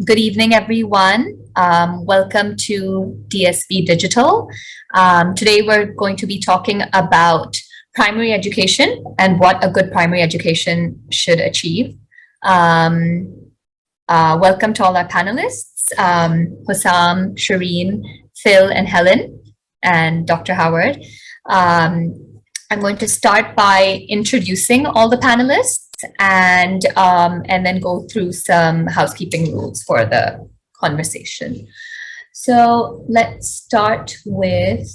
Good evening, everyone. Welcome to DSP Digital. Today, we're going to be talking about primary education and what a good primary education should achieve. Welcome to all our panelists, Hussam, Shireen, Phil, and Helen, and Dr. Howard. I'm going to start by introducing all the panelists and then go through some housekeeping rules for the conversation. So let's start with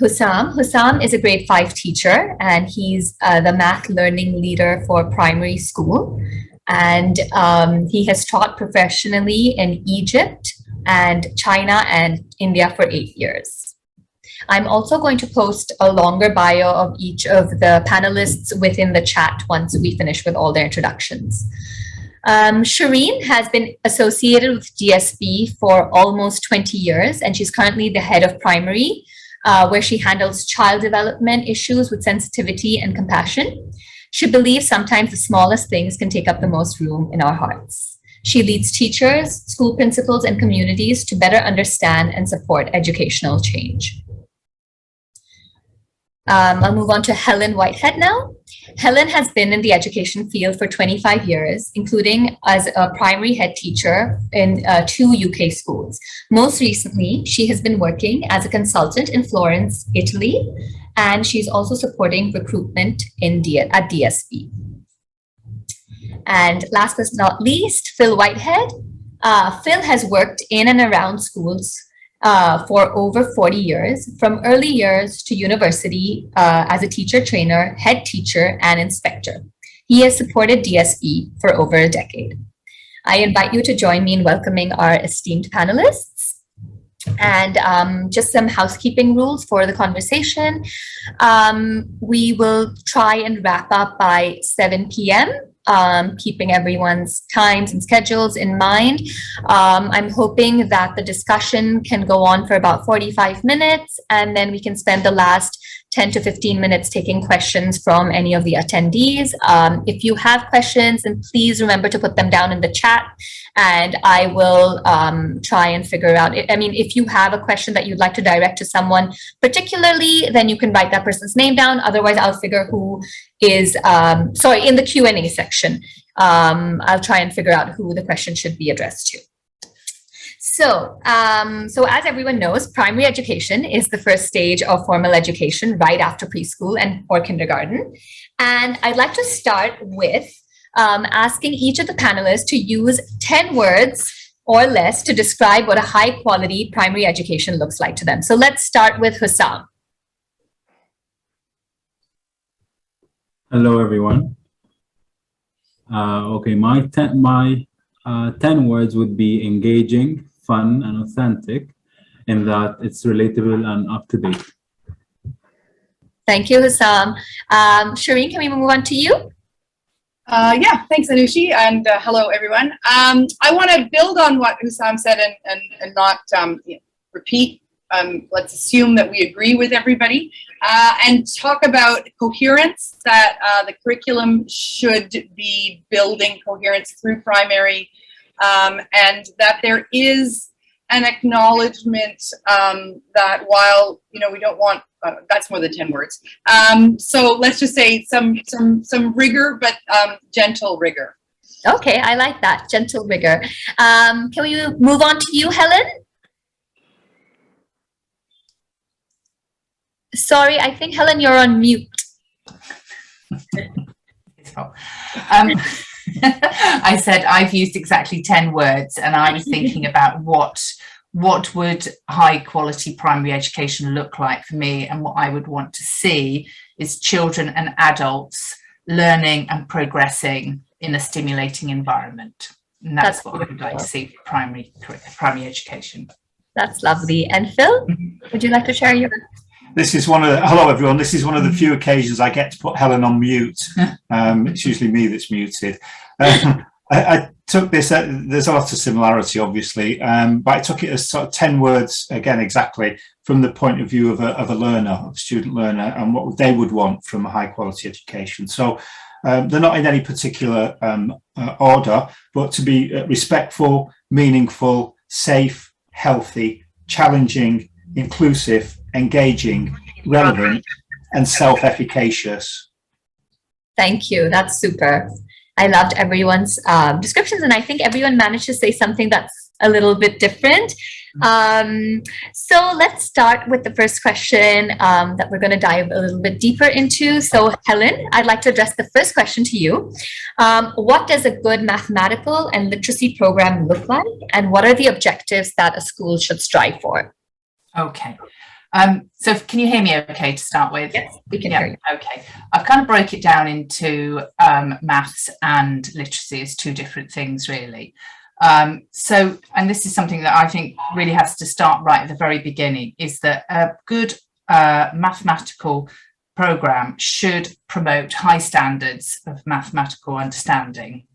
Hussam. Hussam is a grade 5 teacher, and he's the math learning leader for primary school. And he has taught professionally in Egypt and China and India for 8 years. I'm also going to post a longer bio of each of the panelists within the chat once we finish with all their introductions. Shireen has been associated with DSP for almost 20 years, and she's currently the head of primary, where she handles child development issues with sensitivity and compassion. She believes sometimes the smallest things can take up the most room in our hearts. She leads teachers, school principals, and communities to better understand and support educational change. I'll move on to Helen Whitehead now. Helen has been in the education field for 25 years, including as a primary head teacher in 2 UK schools. Most recently, she has been working as a consultant in Florence, Italy, and she's also supporting recruitment at DSP. And last but not least, Phil Whitehead. Phil has worked in and around schools for over 40 years, from early years to university as a teacher trainer, head teacher, and inspector. He has supported DSP for over a decade. I invite you to join me in welcoming our esteemed panelists. And just some housekeeping rules for the conversation. We will try and wrap up by 7 p.m., keeping everyone's times and schedules in mind. I'm hoping that the discussion can go on for about 45 minutes, and then we can spend the last 10 to 15 minutes taking questions from any of the attendees. If you have questions, then please remember to put them down in the chat, and I will try and figure out. I mean, if you have a question that you'd like to direct to someone particularly, then you can write that person's name down. Otherwise, I'll figure who is, in the Q&A section, I'll try and figure out who the question should be addressed to. So as everyone knows, primary education is the first stage of formal education right after preschool or kindergarten. And I'd like to start with asking each of the panelists to use 10 words or less to describe what a high quality primary education looks like to them. So let's start with Hussam. Hello, everyone. Okay, my 10 words would be engaging, fun, and authentic, in that it's relatable and up to date. Thank you, Hussam. Shireen, can we move on to you? Yeah, thanks, Anushi, and hello, everyone. I want to build on what Hussam said and not repeat. Let's assume that we agree with everybody and talk about coherence, that the curriculum should be building coherence through primary, and that there is an acknowledgement that while, we don't want, that's more than 10 words. So let's just say some rigor, but gentle rigor. Okay, I like that, gentle rigor. Can we move on to you, Helen? Sorry, I think, Helen, you're on mute. I said I've used exactly 10 words, and I was thinking about what would high quality primary education look like for me, and what I would want to see is children and adults learning and progressing in a stimulating environment. And that's what I would like to see for primary education. That's lovely. And Phil, would you like to share your... This is hello everyone, this is one of the few occasions I get to put Helen on mute. It's usually me that's muted. I took this, there's a lot of similarity obviously, but I took it as sort of 10 words, again exactly, from the point of view of a learner, of a student learner, and what they would want from a high quality education. So They're not in any particular order, but to be respectful, meaningful, safe, healthy, challenging, inclusive, engaging, relevant, and self-efficacious. Thank you. That's super. I loved everyone's descriptions, and I think everyone managed to say something that's a little bit different. So let's start with the first question that we're going to dive a little bit deeper into. So Helen, I'd like to address the first question to you. What does a good mathematical and literacy program look like, and what are the objectives that a school should strive for? Okay. So can you hear me okay to start with? Yes, we can hear you. Okay. I've kind of broke it down into maths and literacy as two different things, really. And this is something that I think really has to start right at the very beginning, is that a good mathematical program should promote high standards of mathematical understanding.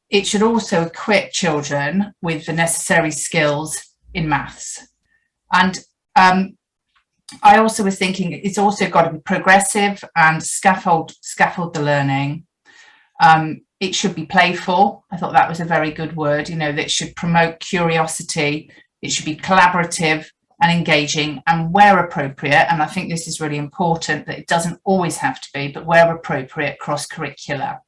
It should also equip children with the necessary skills in maths. And I also was thinking it's also got to be progressive and scaffold the learning. It should be playful. I thought that was a very good word, that should promote curiosity. It should be collaborative and engaging, and where appropriate, and I think this is really important, that it doesn't always have to be, but where appropriate, cross-curricular.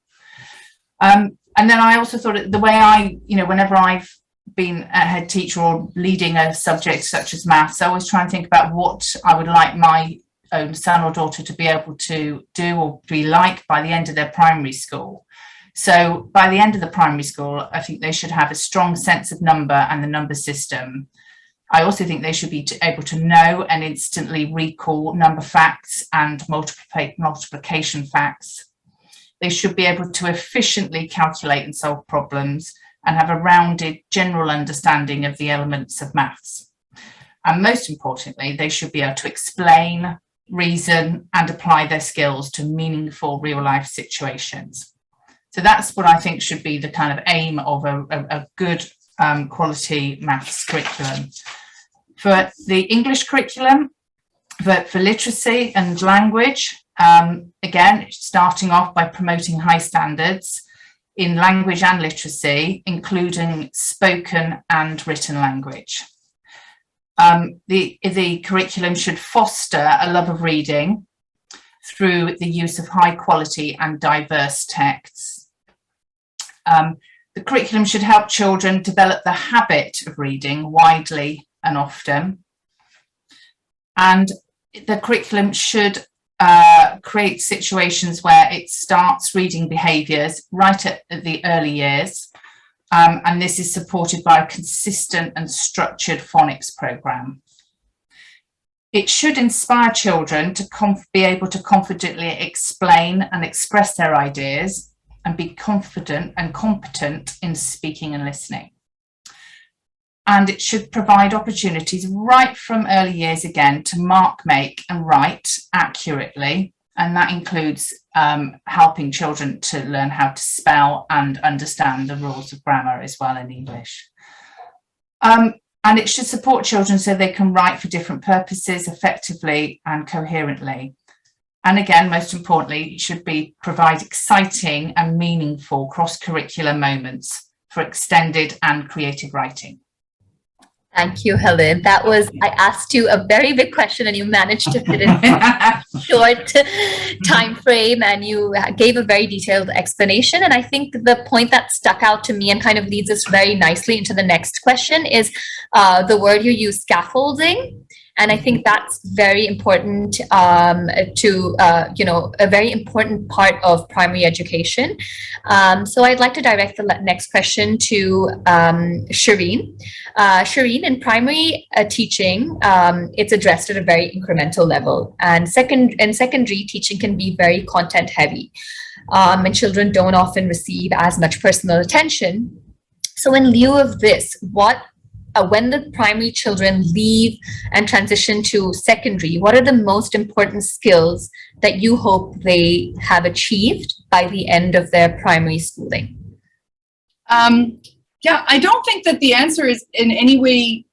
And then I also thought the way whenever I've been a head teacher or leading a subject such as maths, I always try and think about what I would like my own son or daughter to be able to do or be like by the end of their primary school. So by the end of the primary school, I think they should have a strong sense of number and the number system. I also think they should be able to know and instantly recall number facts and multiplication facts. They should be able to efficiently calculate and solve problems and have a rounded general understanding of the elements of maths. And most importantly, they should be able to explain, reason, and apply their skills to meaningful real-life situations. So that's what I think should be the kind of aim of a good quality maths curriculum. For the English curriculum, for literacy and language, again, starting off by promoting high standards in language and literacy, including spoken and written language. The curriculum should foster a love of reading through the use of high quality and diverse texts. The curriculum should help children develop the habit of reading widely and often. And the curriculum should create situations where it starts reading behaviours right at the early years. And this is supported by a consistent and structured phonics programme. It should inspire children to be able to confidently explain and express their ideas and be confident and competent in speaking and listening. And it should provide opportunities right from early years again to mark, make and write accurately. And that includes helping children to learn how to spell and understand the rules of grammar as well in English. And it should support children so they can write for different purposes effectively and coherently. And again, most importantly, it should provide exciting and meaningful cross-curricular moments for extended and creative writing. Thank you, Helen. I asked you a very big question and you managed to fit in a short time frame, and you gave a very detailed explanation. And I think the point that stuck out to me and kind of leads us very nicely into the next question is the word you use, scaffolding. And I think that's very important a very important part of primary education. So I'd like to direct the next question to Shireen. Shireen, in primary teaching, it's addressed at a very incremental level. And secondary teaching can be very content heavy. And children don't often receive as much personal attention. So in lieu of this, when the primary children leave and transition to secondary, what are the most important skills that you hope they have achieved by the end of their primary schooling? I don't think that the answer is in any way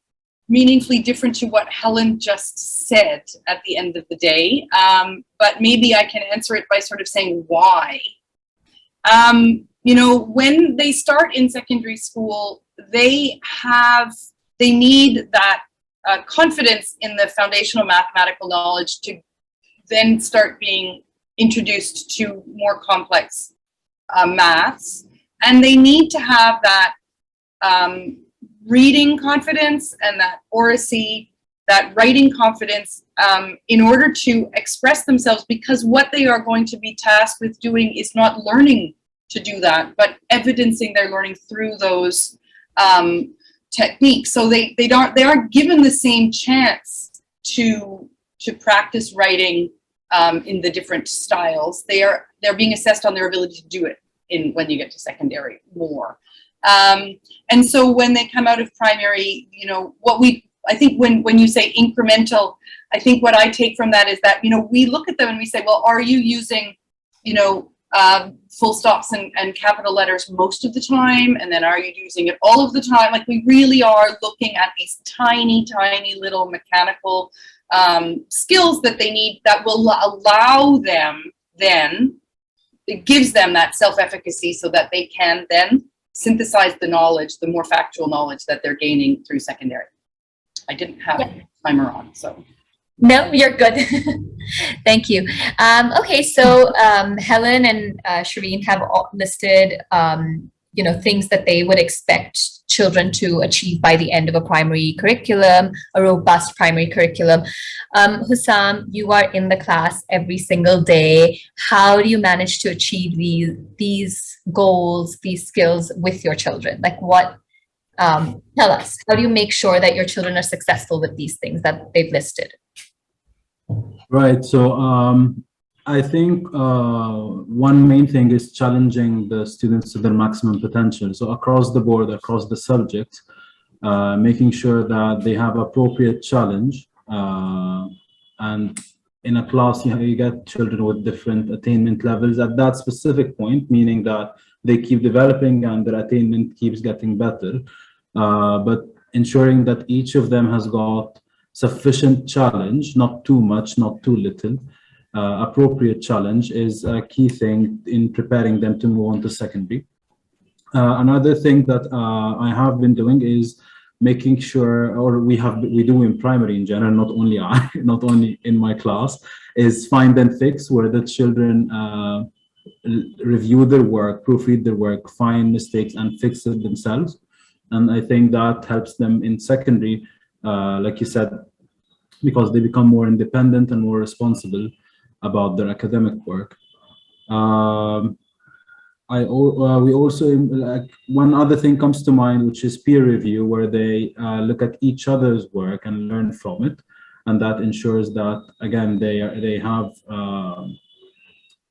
meaningfully different to what Helen just said at the end of the day, but maybe I can answer it by sort of saying why. You know, when they start in secondary school, they need that confidence in the foundational mathematical knowledge to then start being introduced to more complex maths, and they need to have that reading confidence and that oracy, that writing confidence in order to express themselves, because what they are going to be tasked with doing is not learning to do that, but evidencing their learning through those techniques. So they aren't given the same chance to practice writing in the different styles. They're being assessed on their ability to do it when you get to secondary more. And so when they come out of primary, you know, I think when you say incremental, I think what I take from that is that, you know, we look at them and we say, well, are you using, you know, full stops and capital letters most of the time? And then are you using it all of the time? Like, we really are looking at these tiny, tiny little mechanical skills that they need that will allow them then, it gives them that self-efficacy so that they can then synthesize the knowledge, the more factual knowledge that they're gaining through secondary. I didn't have a timer on, so. No, you're good. Thank you. Okay, so Helen and Shireen have all listed, you know, things that they would expect children to achieve by the end of a primary curriculum, a robust primary curriculum. Hussam, you are in the class every single day. How do you manage to achieve these goals, these skills with your children? Like, what? Tell us. How do you make sure that your children are successful with these things that they've listed? Right. So I think one main thing is challenging the students to their maximum potential. So across the board, across the subjects, making sure that they have appropriate challenge. And in a class, you get children with different attainment levels at that specific point, meaning that they keep developing and their attainment keeps getting better. But ensuring that each of them has got sufficient challenge, not too much, not too little. Appropriate challenge is a key thing in preparing them to move on to secondary. Another thing that I have been doing is making sure, or we do in primary in general, not only in my class, is find and fix, where the children review their work, proofread their work, find mistakes and fix it themselves. And I think that helps them in secondary, like you said, because they become more independent and more responsible about their academic work. We also, like, one other thing comes to mind, which is peer review, where they look at each other's work and learn from it, and that ensures that, again, they have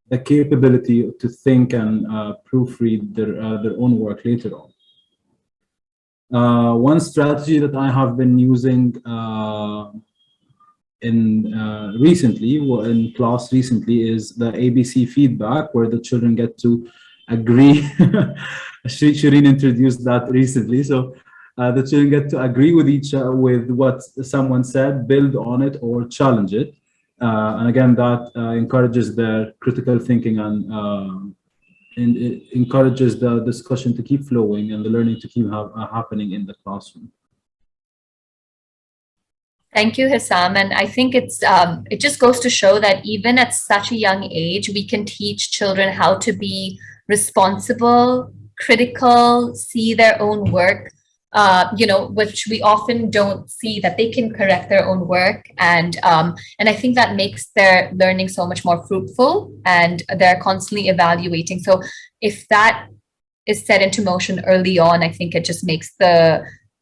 the capability to think and proofread their own work later on. One strategy that I have been using in class recently is the ABC feedback, where the children get to agree. Shireen introduced that recently. So the children get to agree with what someone said, build on it, or challenge it. And again, that encourages their critical thinking and it encourages the discussion to keep flowing and the learning to keep happening in the classroom. Thank you, Hussam. And I think it just goes to show that even at such a young age, we can teach children how to be responsible, critical, see their own work, you know, which we often don't see, that they can correct their own work. And I think that makes their learning so much more fruitful, and they're constantly evaluating. So if that is set into motion early on, I think it just makes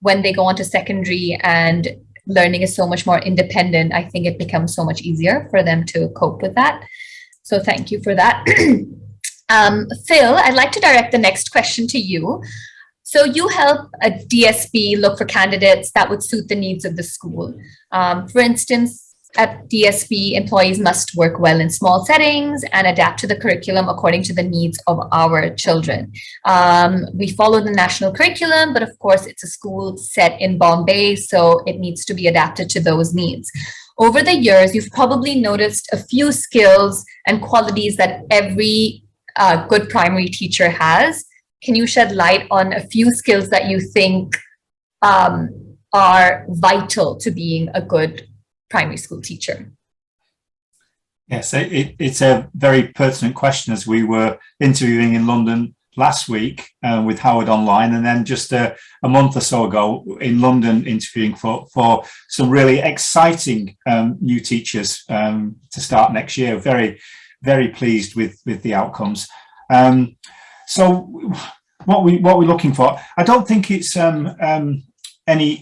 when they go on to secondary and learning is so much more independent, I think it becomes so much easier for them to cope with that. So thank you for that. Phil, I'd like to direct the next question to you. So you help a DSP look for candidates that would suit the needs of the school. For instance, at DSP, employees must work well in small settings and adapt to the curriculum according to the needs of our children. We follow the national curriculum, but of course it's a school set in Bombay, so it needs to be adapted to those needs. Over the years, you've probably noticed a few skills and qualities that every good primary teacher has. Can you shed light on a few skills that you think are vital to being a good primary school teacher? Yes, it's a very pertinent question, as we were interviewing in London last week with Howard Online, and then just a month or so ago in London interviewing for some really exciting new teachers to start next year. Very, very pleased with the outcomes. So what we're looking for, I don't think it's any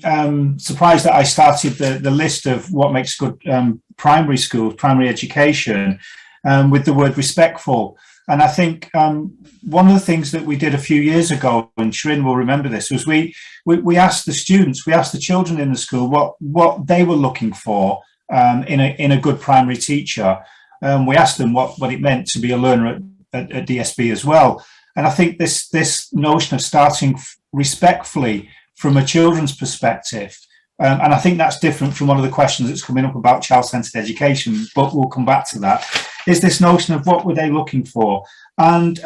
surprise that I started the list of what makes good primary school, primary education, with the word respectful. And I think one of the things that we did a few years ago, and Shirin will remember this, was we asked the students, we asked the children in the school what they were looking for in a good primary teacher. We asked them what it meant to be a learner at DSB as well. And I think this notion of starting respectfully from a children's perspective, and I think that's different from one of the questions that's coming up about child-centered education, but we'll come back to that, is this notion of what were they looking for. And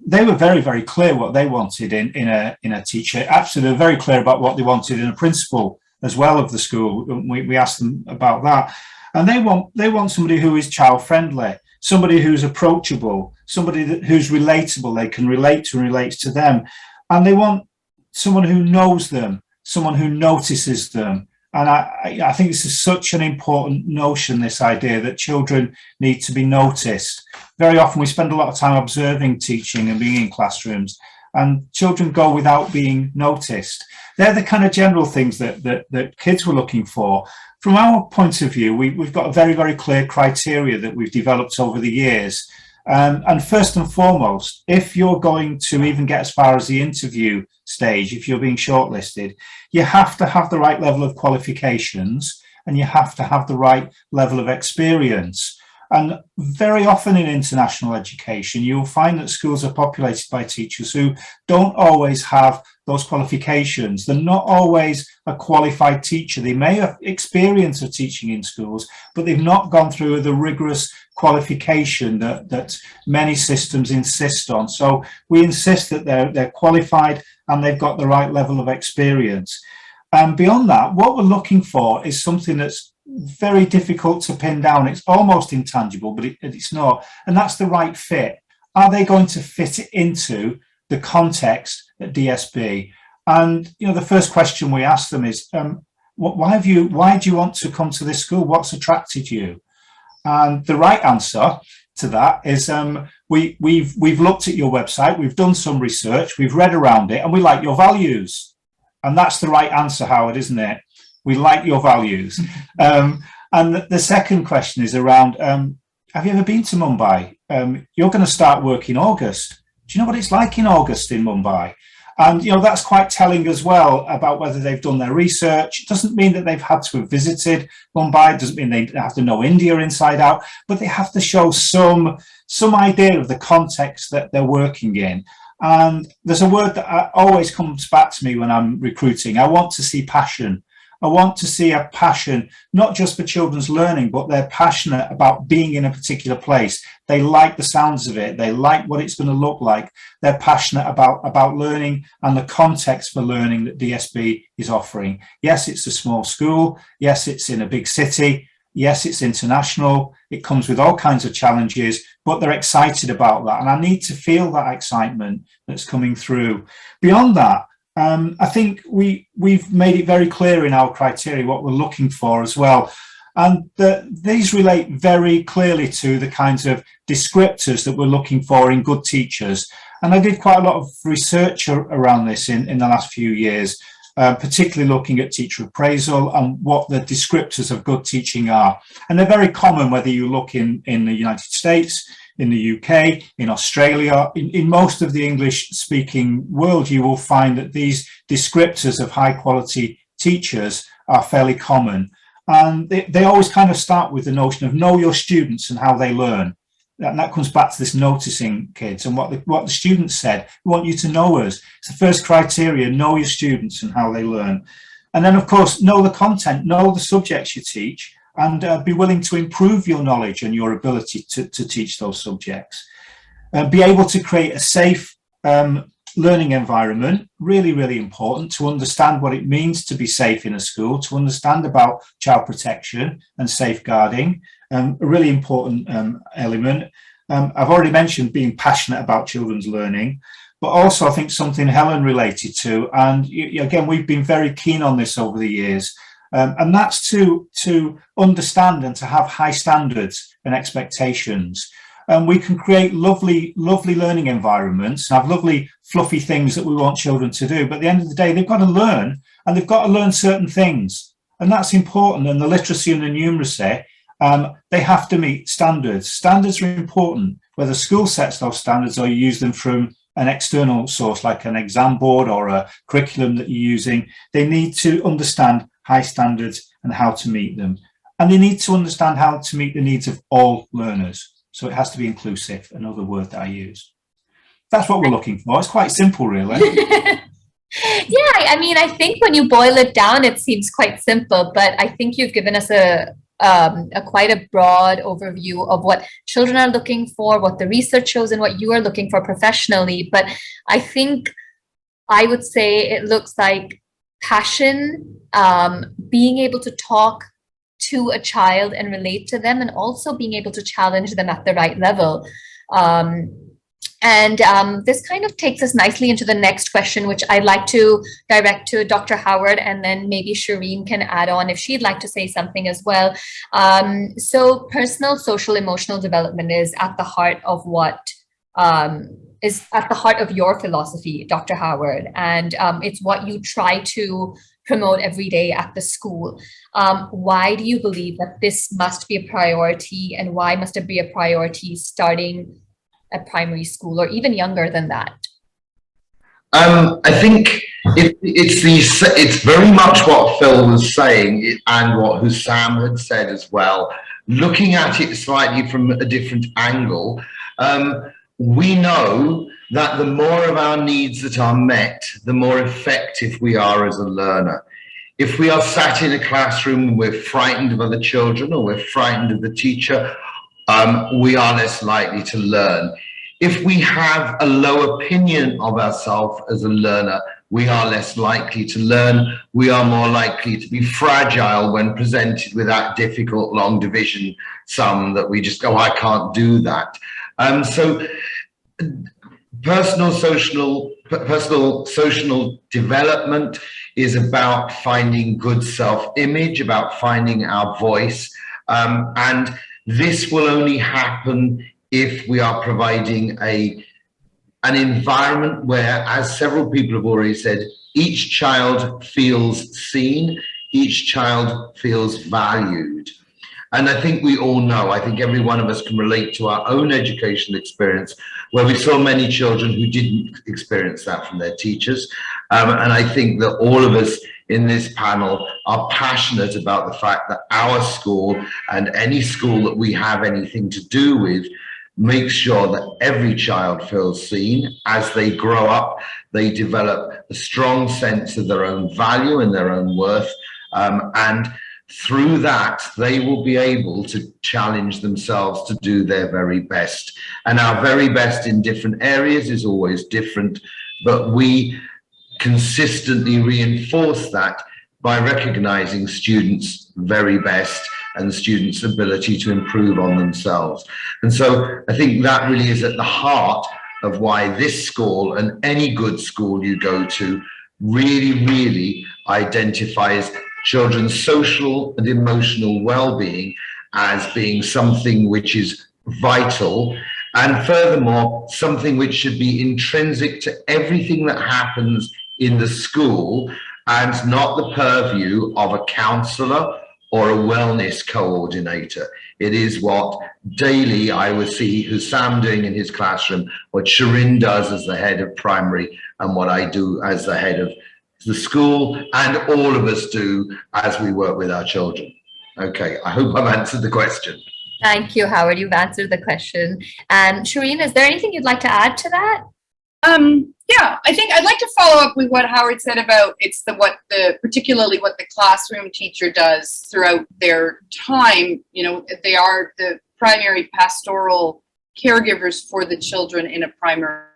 they were very, very clear what they wanted in a teacher. Absolutely very clear about what they wanted in a principal as well of the school. We asked them about that. And they want somebody who is child-friendly, somebody who's approachable, somebody who's relatable, they can relate to and relates to them. And they want someone who knows them, someone who notices them. And I think this is such an important notion, this idea that children need to be noticed. Very often we spend a lot of time observing teaching and being in classrooms, and children go without being noticed. They're the kind of general things that kids were looking for. From our point of view, we've got a very, very clear criteria that we've developed over the years. And first and foremost, if you're going to even get as far as the interview stage, if you're being shortlisted, you have to have the right level of qualifications and you have to have the right level of experience. And very often in international education, you'll find that schools are populated by teachers who don't always have those qualifications. They're not always a qualified teacher. They may have experience of teaching in schools, but they've not gone through the rigorous qualification that many systems insist on. So we insist that they're qualified and they've got the right level of experience. And beyond that, what we're looking for is something that's very difficult to pin down. It's almost intangible, but it's not. And that's the right fit. Are they going to fit it into the context at DSB? And the first question we ask them is, why do you want to come to this school? What's attracted you? And the right answer to that is we've looked at your website, we've done some research, we've read around it, and we like your values. And that's the right answer, Howard, isn't it? We like your values. And the second question is around, have you ever been to Mumbai? You're going to start work in August. Do you know what it's like in August in Mumbai? And, that's quite telling as well about whether they've done their research. It doesn't mean that they've had to have visited Mumbai. It doesn't mean they have to know India inside out, but they have to show some idea of the context that they're working in. And there's a word that always comes back to me when I'm recruiting. I want to see passion. I want to see a passion, not just for children's learning, but they're passionate about being in a particular place. They like the sounds of it. They like what it's going to look like. They're passionate about learning and the context for learning that DSB is offering. Yes, it's a small school. Yes, it's in a big city. Yes, it's international. It comes with all kinds of challenges, but they're excited about that. And I need to feel that excitement that's coming through. Beyond that, I think we've made it very clear in our criteria what we're looking for as well. And these relate very clearly to the kinds of descriptors that we're looking for in good teachers. And I did quite a lot of research around this in the last few years, particularly looking at teacher appraisal and what the descriptors of good teaching are. And they're very common whether you look in the United States, in the UK, in Australia, in most of the English-speaking world, you will find that these descriptors of high-quality teachers are fairly common. And they always kind of start with the notion of know your students and how they learn. And that comes back to this noticing kids and what the students said. We want you to know us. It's the first criteria, know your students and how they learn. And then, of course, know the content, know the subjects you teach, and be willing to improve your knowledge and your ability to teach those subjects. Be able to create a safe learning environment, really, really important to understand what it means to be safe in a school, to understand about child protection and safeguarding, a really important element. I've already mentioned being passionate about children's learning, but also I think something Helen related to, and again, we've been very keen on this over the years, and that's to understand and to have high standards and expectations. And we can create lovely learning environments, have lovely fluffy things that we want children to do. But at the end of the day, they've got to learn, and they've got to learn certain things. And that's important. And the literacy and the numeracy, they have to meet standards. Standards are important, whether school sets those standards or you use them from an external source, like an exam board or a curriculum that you're using. They need to understand high standards and how to meet them. And they need to understand how to meet the needs of all learners. So it has to be inclusive, another word that I use. That's what we're looking for. It's quite simple, really. Yeah, I mean, I think when you boil it down, it seems quite simple, but I think you've given us a quite a broad overview of what children are looking for, what the research shows, and what you are looking for professionally. But I think I would say it looks like passion, being able to talk to a child and relate to them, and also being able to challenge them at the right level. This kind of takes us nicely into the next question, which I'd like to direct to Dr. Howard, and then maybe Shireen can add on if she'd like to say something as well. So personal, social, emotional development is at the heart of what is at the heart of your philosophy, Dr. Howard, and it's what you try to promote every day at the school. Why do you believe that this must be a priority, and why must it be a priority starting at primary school or even younger than that? I think it's very much what Phil was saying and what Hussam had said as well. Looking at it slightly from a different angle, we know that the more of our needs that are met, the more effective we are as a learner. If we are sat in a classroom and we're frightened of other children or we're frightened of the teacher, we are less likely to learn. If we have a low opinion of ourselves as a learner, we are less likely to learn. We are more likely to be fragile when presented with that difficult long division sum that we just go, I can't do that. So personal social development is about finding good self-image, about finding our voice, and this will only happen if we are providing an environment where, as several people have already said, each child feels seen, each child feels valued. And I think we all know, I think every one of us can relate to our own educational experience where we saw many children who didn't experience that from their teachers. And I think that all of us in this panel are passionate about the fact that our school and any school that we have anything to do with makes sure that every child feels seen. As they grow up, they develop a strong sense of their own value and their own worth. And through that, they will be able to challenge themselves to do their very best. And our very best in different areas is always different, but we consistently reinforce that by recognizing students' very best and students' ability to improve on themselves. And so I think that really is at the heart of why this school and any good school you go to really identifies children's social and emotional well-being as being something which is vital, and furthermore, something which should be intrinsic to everything that happens in the school and not the purview of a counsellor or a wellness coordinator. It is what daily I would see Hussam doing in his classroom, what Shireen does as the head of primary, and what I do as the head of the school, and all of us do as we work with our children. Okay, I hope I've answered the question. Thank you, Howard. You've answered the question. And Shireen, is there anything you'd like to add to that? Yeah, I think I'd like to follow up with what Howard said about particularly what the classroom teacher does throughout their time. You know, they are the primary pastoral caregivers for the children in a primary.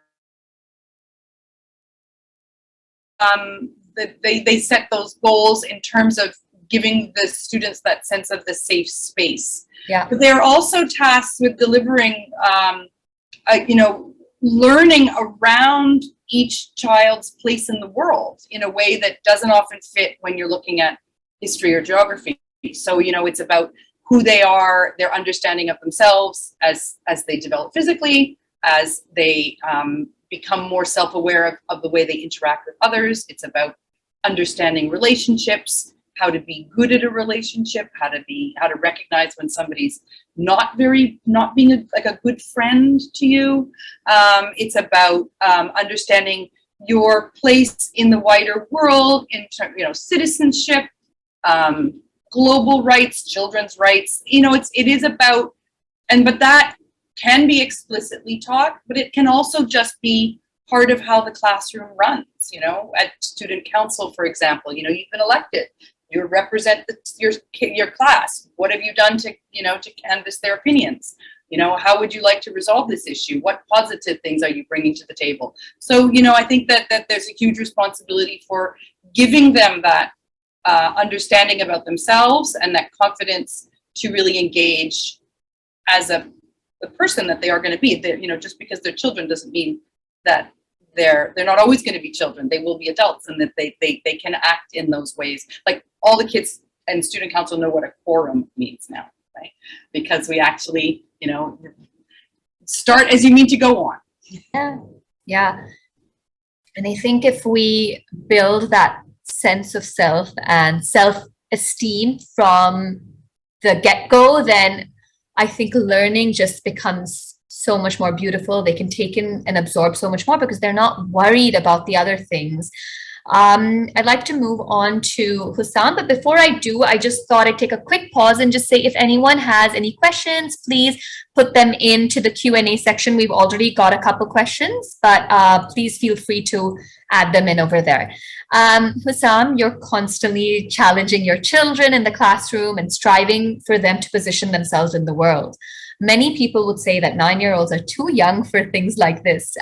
They set those goals in terms of giving the students that sense of the safe space. Yeah. But they're also tasked with delivering, learning around each child's place in the world in a way that doesn't often fit when you're looking at history or geography. So, you know, it's about who they are, their understanding of themselves as they develop physically, as they become more self-aware of the way they interact with others. It's about understanding relationships, how to be good at a relationship, how to recognize when somebody's not being a good friend to you. It's about understanding your place in the wider world in terms, citizenship, global rights, children's rights. It is about, but that can be explicitly taught, but it can also just be part of how the classroom runs. At student council, for example, you've been elected. You represent your class. What have you done to canvass their opinions? How would you like to resolve this issue? What positive things are you bringing to the table? So, I think that there's a huge responsibility for giving them that understanding about themselves and that confidence to really engage as the person that they are going to be. Just because they're children doesn't mean that they're not always going to be children. They will be adults, and that they can act in those ways. Like, all the kids and student council know what a quorum means now, right? Because we actually, start as you mean to go on. Yeah. And I think if we build that sense of self and self-esteem from the get-go, then I think learning just becomes so much more beautiful. They can take in and absorb so much more because they're not worried about the other things. I'd like to move on to Hussam, but before I do, I just thought I'd take a quick pause and just say, if anyone has any questions, please put them into the Q&A section. We've already got a couple questions, but please feel free to add them in over there. Hussam, you're constantly challenging your children in the classroom and striving for them to position themselves in the world. Many people would say that 9-year-olds are too young for things like this.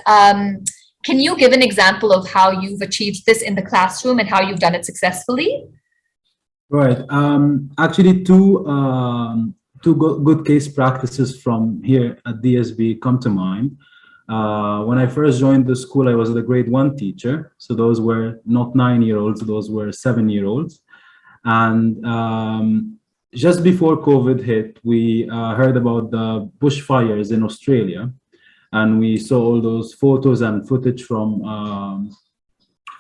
Can you give an example of how you've achieved this in the classroom and how you've done it successfully? Right. Actually, two good case practices from here at DSB come to mind. When I first joined the school, I was the grade 1 teacher. So those were not 9-year-olds, those were 7-year-olds. And just before COVID hit, we heard about the bushfires in Australia. And we saw all those photos and footage from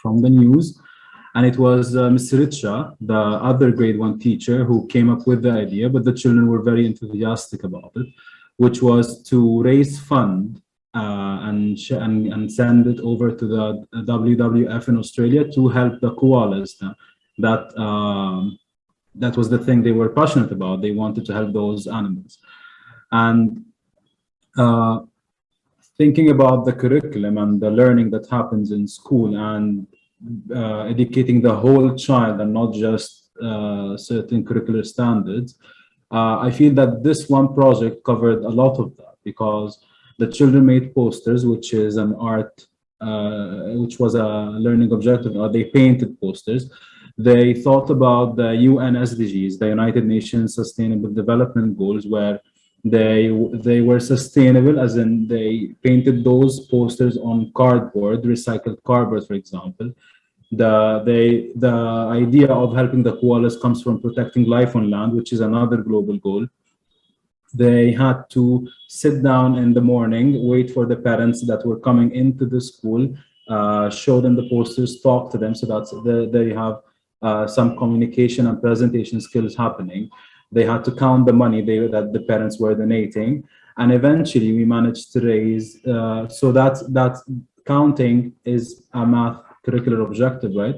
the news. And it was Ms. Richa, the other grade 1 teacher, who came up with the idea, but the children were very enthusiastic about it, which was to raise fund and send it over to the WWF in Australia to help the koalas. That was the thing they were passionate about. They wanted to help those animals. And thinking about the curriculum and the learning that happens in school and educating the whole child and not just certain curricular standards, I feel that this one project covered a lot of that, because the children made posters, which is an art, which was a learning objective, or they painted posters. They thought about the UN SDGs, the United Nations Sustainable Development Goals, where they were sustainable, as in they painted those posters on cardboard, recycled cardboard, for example. The idea of helping the koalas comes from protecting life on land, which is another global goal. They had to sit down in the morning, wait for the parents that were coming into the school, show them the posters, talk to them, so that they have some communication and presentation skills happening. They had to count the money that the parents were donating, and eventually we managed to raise. So that counting is a math curricular objective, right?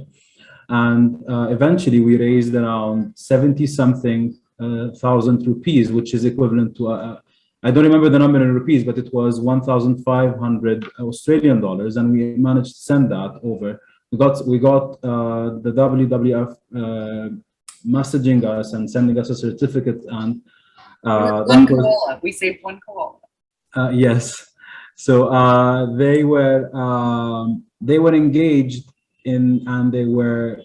And eventually we raised around 70-something 1,000 rupees, which is equivalent to, I don't remember the number in rupees, but it was 1,500 Australian dollars, and we managed to send that over. We got the WWF messaging us and sending us a certificate, and One koala. We saved one koala. yes. So they were engaged in, and they were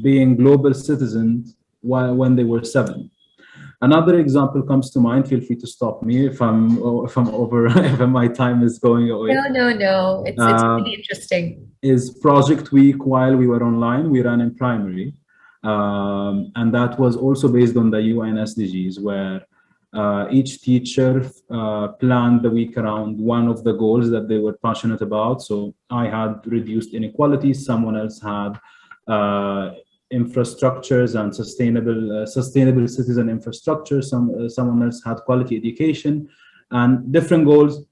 being global citizens when they were 7. Another example comes to mind. Feel free to stop me if I'm over, if my time is going away. No. It's really interesting. Is Project Week while we were online, we ran in primary. And that was also based on the UN SDGs, where each teacher planned the week around one of the goals that they were passionate about. So I had reduced inequalities, someone else had infrastructures and sustainable citizen infrastructure, someone else had quality education, and different goals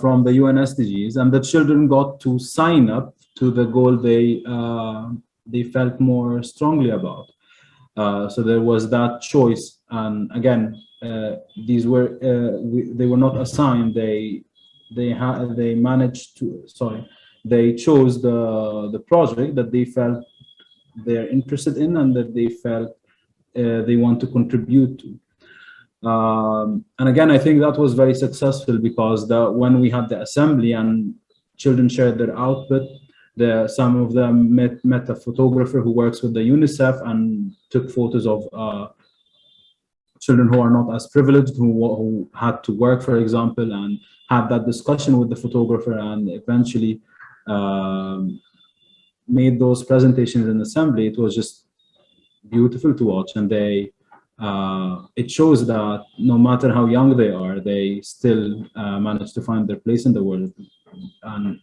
from the UN SDGs. And the children got to sign up to the goal they felt more strongly about. So there was that choice, and again, these were they were not assigned. They chose the project that they felt they're interested in and that they felt they want to contribute to. And again, I think that was very successful, because when we had the assembly and children shared their output, some of them met a photographer who works with the UNICEF and took photos of children who are not as privileged, who had to work, for example, and had that discussion with the photographer, and eventually made those presentations in assembly. It was just beautiful to watch, and it shows that no matter how young they are, they still manage to find their place in the world, and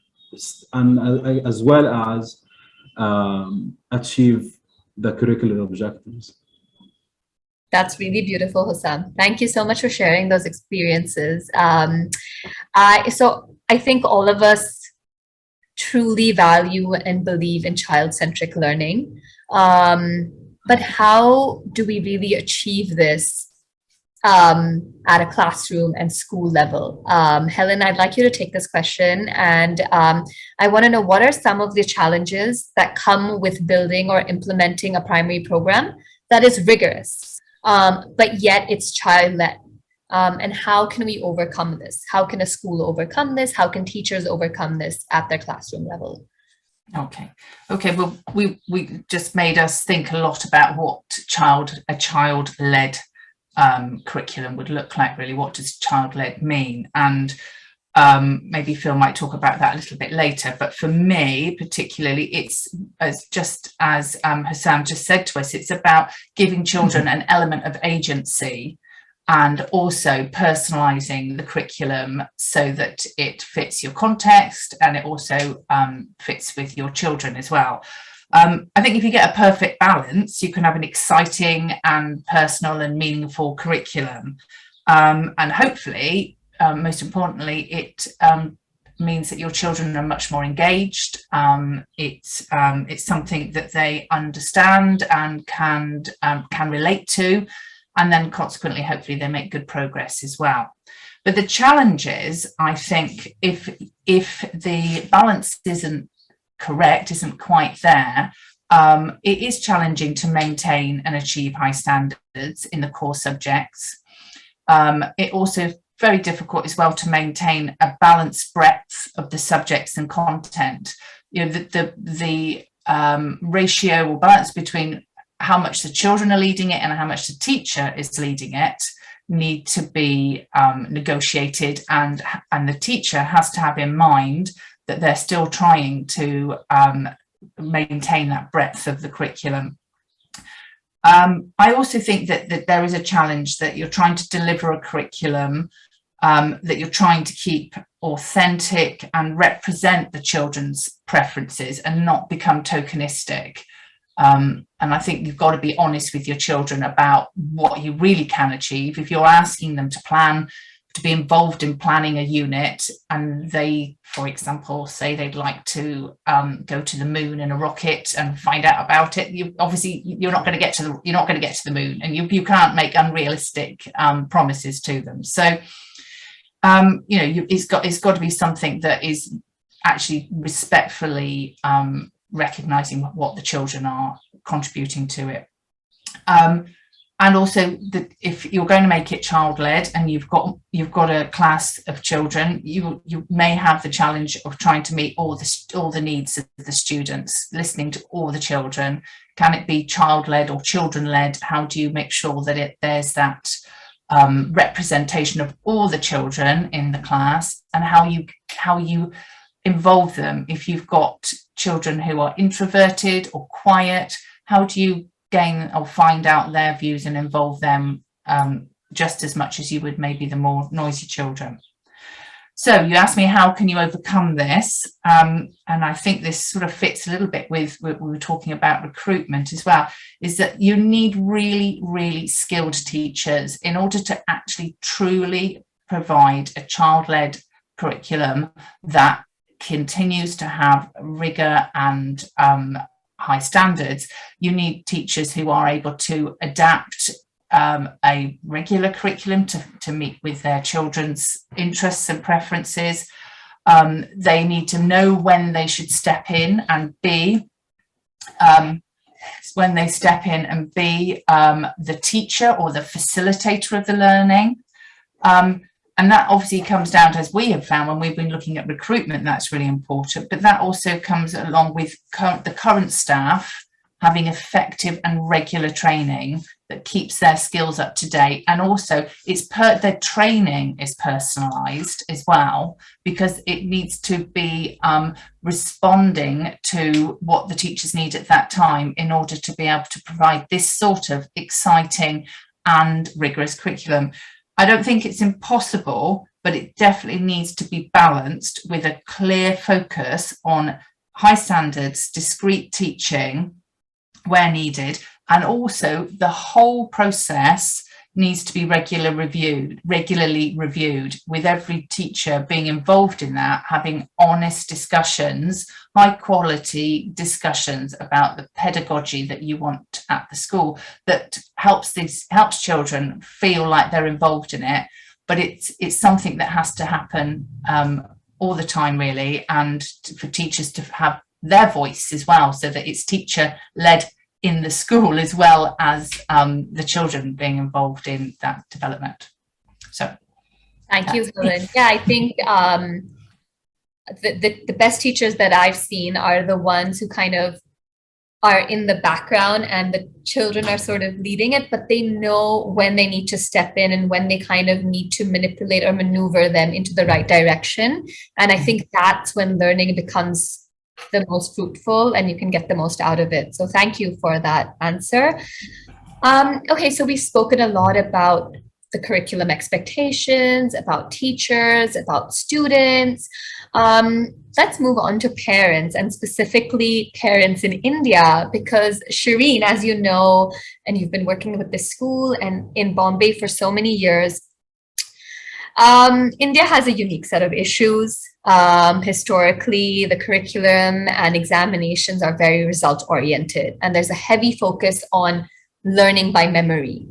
as well as achieve the curricular objectives. That's really beautiful, Hussam. Thank you so much for sharing those experiences. So I think all of us truly value and believe in child-centric learning. But how do we really achieve this at a classroom and school level? Helen, I'd like you to take this question. And I want to know, what are some of the challenges that come with building or implementing a primary program that is rigorous, but yet it's child-led? And how can we overcome this? How can a school overcome this? How can teachers overcome this at their classroom level? Okay. Well, we just made us think a lot about what a child-led curriculum would look like. Really, what does child-led mean? And maybe Phil might talk about that a little bit later. But for me, particularly, it's as Hussam just said to us, it's about giving children an element of agency, and also personalizing the curriculum so that it fits your context, and it also fits with your children as well. I think if you get a perfect balance, you can have an exciting and personal and meaningful curriculum. And hopefully, most importantly, it means that your children are much more engaged. It's something that they understand and can relate to. And then consequently, hopefully they make good progress as well. But the challenge is, I think, if the balance isn't correct, isn't quite there, it is challenging to maintain and achieve high standards in the core subjects. It also very difficult as well to maintain a balanced breadth of the subjects and content. You know, the ratio or balance between how much the children are leading it and how much the teacher is leading it need to be negotiated, and the teacher has to have in mind that they're still trying to maintain that breadth of the curriculum. I also think that there is a challenge that you're trying to deliver a curriculum that you're trying to keep authentic and represent the children's preferences and not become tokenistic. And I think you've got to be honest with your children about what you really can achieve. If you're asking them to plan to be involved in planning a unit, and they, for example, say they'd like to go to the moon in a rocket and find out about it, you're not going to get to the moon, and you can't make unrealistic promises to them. So it's got to be something that is actually respectfully recognizing what the children are contributing to it. And also that if you're going to make it child-led and you've got a class of children, you may have the challenge of trying to meet all the needs of the students, listening to all the children. Can it be child-led or children-led? How do you make sure that there's that representation of all the children in the class, and how you involve them? If you've got children who are introverted or quiet, how do you gain or find out their views and involve them just as much as you would maybe the more noisy children? So you asked me, how can you overcome this? And I think this sort of fits a little bit with what we were talking about recruitment as well, is that you need really, really skilled teachers in order to actually truly provide a child-led curriculum that continues to have rigor and high standards. You need teachers who are able to adapt a regular curriculum to meet with their children's interests and preferences. They need to know when they should step in and be the teacher or the facilitator of the learning. And that obviously comes down to, as we have found when we've been looking at recruitment, that's really important. But that also comes along with the current staff having effective and regular training that keeps their skills up to date. And also their training is personalised as well, because it needs to be responding to what the teachers need at that time in order to be able to provide this sort of exciting and rigorous curriculum. I don't think it's impossible, but it definitely needs to be balanced with a clear focus on high standards, discrete teaching where needed, and also the whole process needs to be regularly reviewed, with every teacher being involved in that, having honest discussions, high quality discussions about the pedagogy that you want at the school, that helps children feel like they're involved in it. But it's something that has to happen all the time, really, and for teachers to have their voice as well, so that it's teacher led in the school as well as the children being involved in that development. So thank you, Helen. Yeah, I think the best teachers that I've seen are the ones who kind of are in the background and the children are sort of leading it, but they know when they need to step in and when they kind of need to manipulate or maneuver them into the right direction. And I think that's when learning becomes the most fruitful and you can get the most out of it. So thank you for that answer. Okay, so we've spoken a lot about the curriculum expectations, about teachers, about students. Let's move on to parents, and specifically parents in India, because Shireen, as you know, and you've been working with this school and in Bombay for so many years, India has a unique set of issues. Historically, the curriculum and examinations are very result oriented, and there's a heavy focus on learning by memory.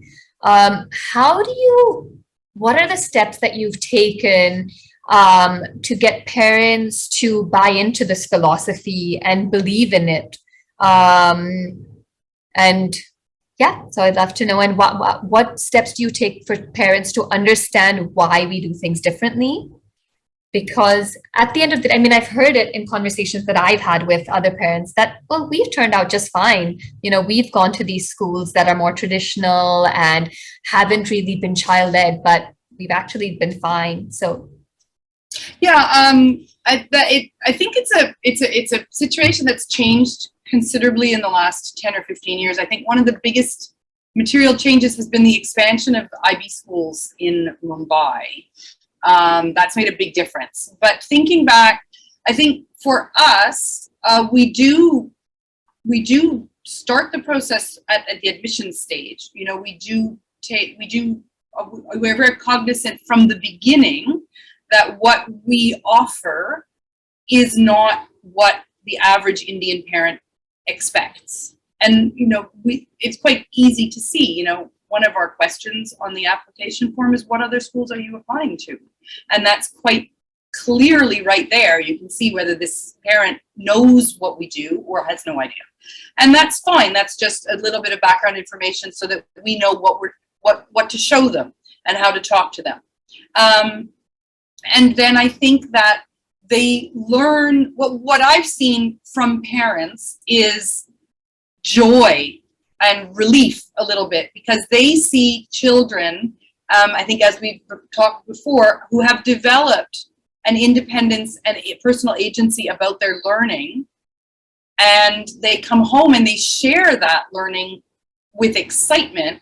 What are the steps that you've taken to get parents to buy into this philosophy and believe in it? And yeah, so I'd love to know, and what steps do you take for parents to understand why we do things differently? Because at the end of the day, I mean, I've heard it in conversations that I've had with other parents that, well, we've turned out just fine. You know, we've gone to these schools that are more traditional and haven't really been child-led, but we've actually been fine. So, yeah, I think it's a situation that's changed considerably in the last 10 or 15 years. I think one of the biggest material changes has been the expansion of IB schools in Mumbai. That's made a big difference. But thinking back, I think for us, we do start the process at the admission stage. You know, we do we're very cognizant from the beginning that what we offer is not what the average Indian parent expects. And, you know, it's quite easy to see, you know, one of our questions on the application form is, what other schools are you applying to? And that's quite clearly right there. You can see whether this parent knows what we do or has no idea. And that's fine. That's just a little bit of background information so that we know what to show them and how to talk to them. And then I think that they learn, what I've seen from parents is joy and relief a little bit, because they see children, I think as we've talked before, who have developed an independence and a personal agency about their learning, and they come home and they share that learning with excitement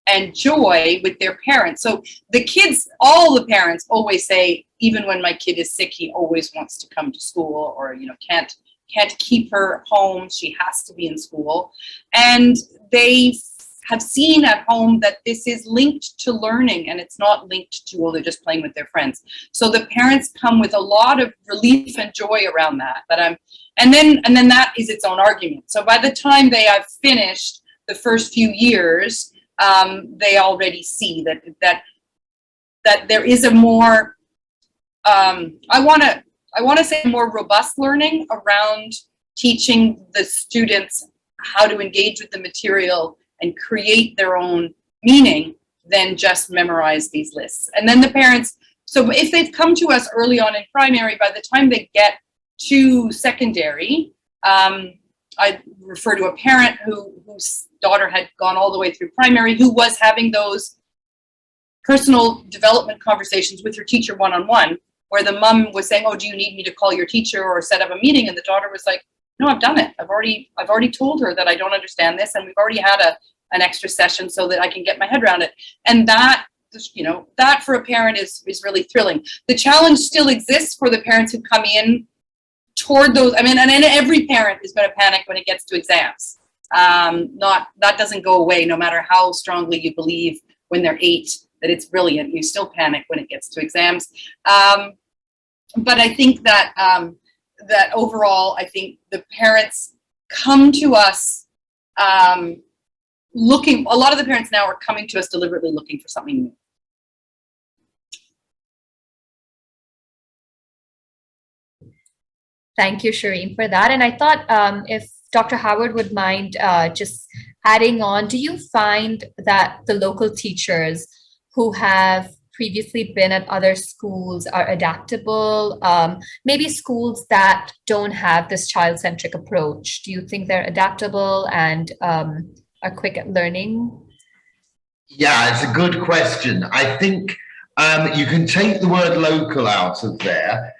and joy with their parents. So the kids, all the parents always say, even when my kid is sick, he always wants to come to school, or, you know, can't keep her home, she has to be in school. And they have seen at home that this is linked to learning, and it's not linked to, well, they're just playing with their friends. So the parents come with a lot of relief and joy around that. And then that is its own argument. So by the time they have finished the first few years, they already see that there is a more, I want to say more robust learning around teaching the students how to engage with the material and create their own meaning than just memorize these lists. And then the parents, so if they've come to us early on in primary, by the time they get to secondary, I refer to a parent whose daughter had gone all the way through primary, who was having those personal development conversations with her teacher one-on-one, where the mom was saying, oh, do you need me to call your teacher or set up a meeting? And the daughter was like, no, I've done it. I've already told her that I don't understand this, and we've already had an extra session so that I can get my head around it. And that, you know, that for a parent is really thrilling. The challenge still exists for the parents who come in toward those. I mean, and every parent is going to panic when it gets to exams. That doesn't go away, no matter how strongly you believe when they're 8 that it's brilliant. You still panic when it gets to exams. But I think that that overall, I think the parents come to us looking. A lot of the parents now are coming to us deliberately looking for something new. Thank you, Shireen, for that. And I thought if Dr. Howard would mind just adding on, do you find that the local teachers who have previously been at other schools are adaptable? Maybe schools that don't have this child-centric approach, do you think they're adaptable and are quick at learning? Yeah, it's a good question. I think you can take the word local out of there.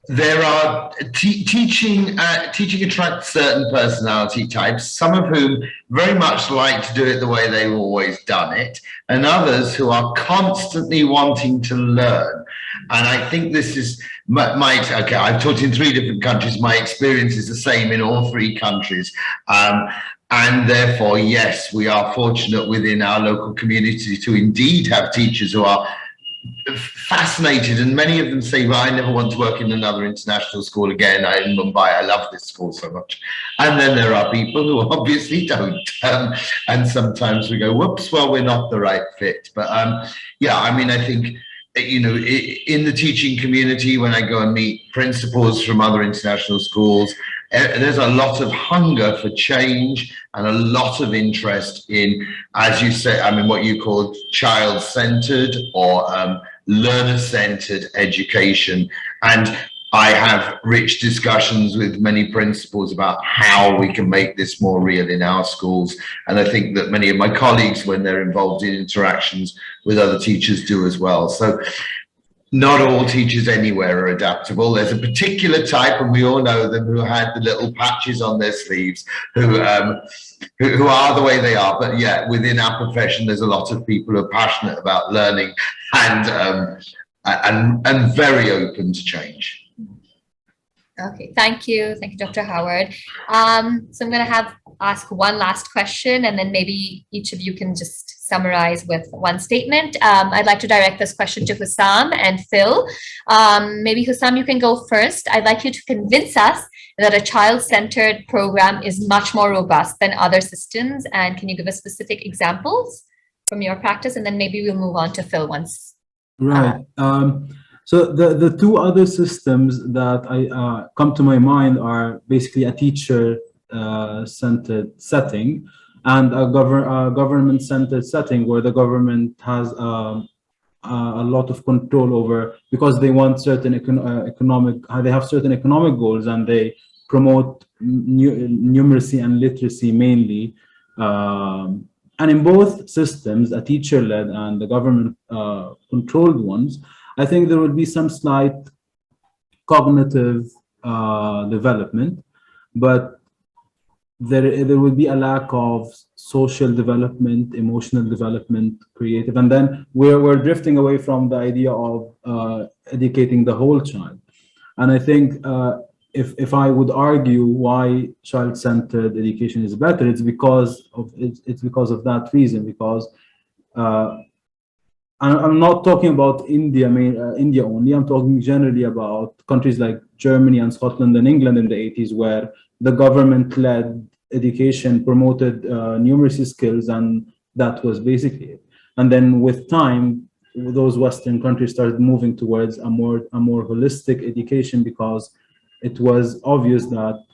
There are teaching attracts certain personality types, some of whom very much like to do it the way they've always done it, and others who are constantly wanting to learn. And I think this is okay, I've taught in 3 different countries. My experience is the same in all 3 countries. And therefore, yes, we are fortunate within our local community to indeed have teachers who are fascinated, and many of them say, well, I never want to work in another international school again. I'm in Mumbai, I love this school so much. And then there are people who obviously don't, and sometimes we go, whoops, well, we're not the right fit. But yeah, I mean, I think, you know, in the teaching community, when I go and meet principals from other international schools, there's a lot of hunger for change and a lot of interest in, as you say, I mean, what you call child-centered or learner-centered education. And I have rich discussions with many principals about how we can make this more real in our schools. And I think that many of my colleagues, when they're involved in interactions with other teachers, do as well. So not all teachers anywhere are adaptable. There's a particular type, and we all know them, who had the little patches on their sleeves, who are the way they are. But yeah, within our profession, there's a lot of people who are passionate about learning and very open to change. Okay, thank you, Dr. Howard. So I'm going to have ask one last question, and then maybe each of you can just summarize with one statement. I'd like to direct this question to Hussam and Phil. Maybe Hussam, you can go first. I'd like you to convince us that a child-centered program is much more robust than other systems. And can you give us specific examples from your practice? And then maybe we'll move on to Phil once. Right. So the two other systems that I come to my mind are basically a teacher centered setting and a government centered setting where the government has a lot of control over, because they want certain they have certain economic goals, and they promote numeracy and literacy mainly. And in both systems, a teacher-led and the government controlled ones, I think there will be some slight cognitive development, but there will be a lack of social development, emotional development, creative, and then we're drifting away from the idea of educating the whole child. And I think if I would argue why child-centered education is better, it's because of that reason. Because I'm not talking about India only. I'm talking generally about countries like Germany and Scotland and England in the 80s, where the government-led education promoted numeracy skills, and that was basically it. And then with time, those Western countries started moving towards a more holistic education, because it was obvious that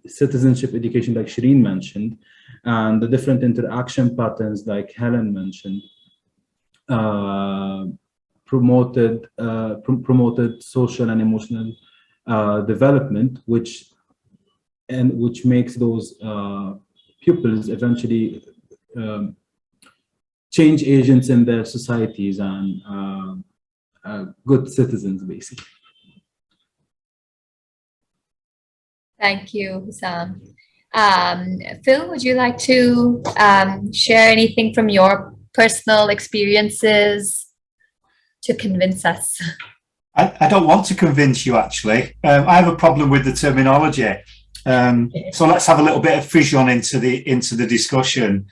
citizenship education, like Shireen mentioned, and the different interaction patterns, like Helen mentioned, promoted social and emotional development, which makes those pupils eventually change agents in their societies and good citizens, basically. Thank you, Hussam. Phil, would you like to share anything from your personal experiences to convince us? I don't want to convince you, actually. I have a problem with the terminology. So let's have a little bit of fusion into the discussion.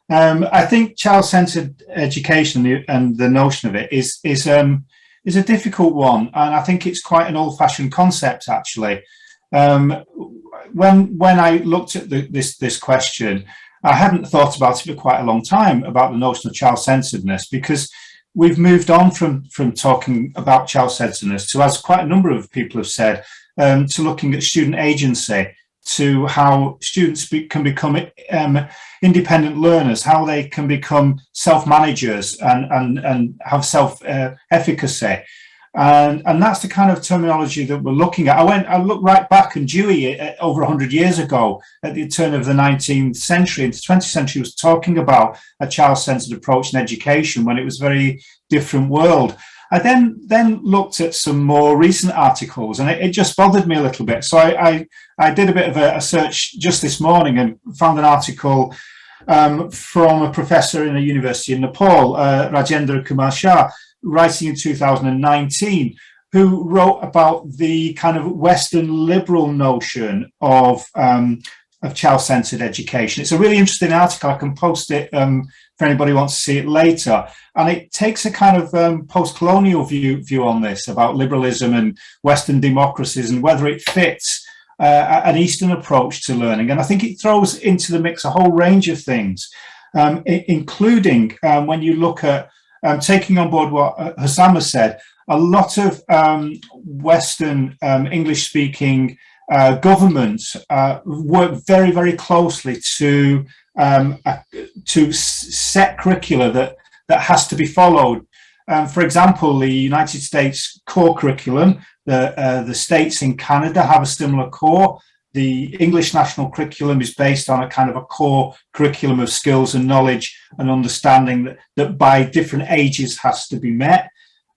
I think child-centered education and the notion of it is a difficult one, and I think it's quite an old-fashioned concept, actually. When I looked at this question, I hadn't thought about it for quite a long time, about the notion of child-centeredness, because we've moved on from talking about child-centeredness to, as quite a number of people have said, to looking at student agency, to how students can become independent learners, how they can become self-managers and have self-efficacy. And that's the kind of terminology that we're looking at. I looked right back, and Dewey, over 100 years ago, at the turn of the 19th century into 20th century, was talking about a child-centered approach in education when it was a very different world. I then looked at some more recent articles, and it just bothered me a little bit. So I did a bit of a search just this morning and found an article from a professor in a university in Nepal, Rajendra Kumar Shah, writing in 2019, who wrote about the kind of Western liberal notion of child-centered education. It's a really interesting article. I can post it for anybody who wants to see it later. And it takes a kind of post-colonial view on this, about liberalism and Western democracies and whether it fits an Eastern approach to learning. And I think it throws into the mix a whole range of things, including when you look at taking on board what Hussam has said, a lot of Western English-speaking governments work very, very closely to set curricula that has to be followed. For example, the United States core curriculum, the states in Canada have a similar core. The English national curriculum is based on a kind of a core curriculum of skills and knowledge and understanding that by different ages has to be met.